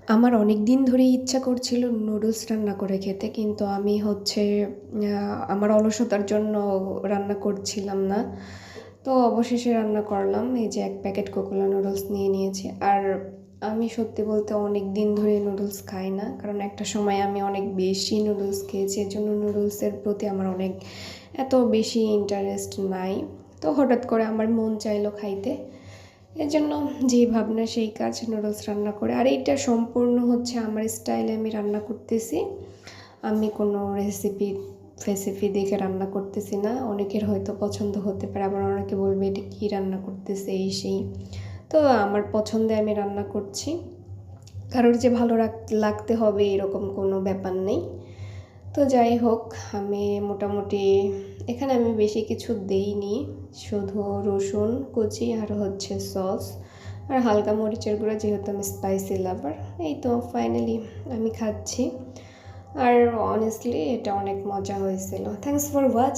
আমার অনেক দিন ধরেই ইচ্ছা করছিল নুডলস রান্না করে খেতে, কিন্তু আমি আমার অলসতার জন্য রান্না করছিলাম না। তো অবশেষে রান্না করলাম। এই যে ১ প্যাকেট কোকোলা নুডলস নিয়ে নিয়েছি। আর আমি সত্যি বলতে অনেক দিন ধরে নুডলস খাই না, কারণ একটা সময় আমি অনেক বেশি নুডলস খেয়েছি, এজন্য নুডলসের প্রতি আমার এত বেশি ইন্টারেস্ট নাই। তো হঠাৎ করে আমার মন চাইলো খাইতে, এজন্য যেই ভাবনা সেই কাজ, নুডলস রান্না করে। আর এইটা সম্পূর্ণ হচ্ছে আমার স্টাইলে আমি রান্না করতেছি। আমি কোনো ফেসিপি দেখে রান্না করতেছি না। অনেকের হয়তো পছন্দ হতে পারে, আবার অনেকে বলবে এটা কী রান্না করতেছে এই সেই। তো আমার পছন্দে আমি রান্না করছি। কারোর যে ভালো লাগতে হবে এরকম কোনো ব্যাপার নেই। তো যাই হোক, আমি মোটামুটি এখানে আমি বেশি কিছু দেইনি, শুধু রসুন কুচি আর হচ্ছে সস আর হালকা মরিচের গুঁড়া, যেহেতু আমি স্পাইসি লাভার। এই তো ফাইনালি আমি খাচ্ছি। আর অনেস্টলি এটা অনেক মজা হয়েছিল। Thanks for watch.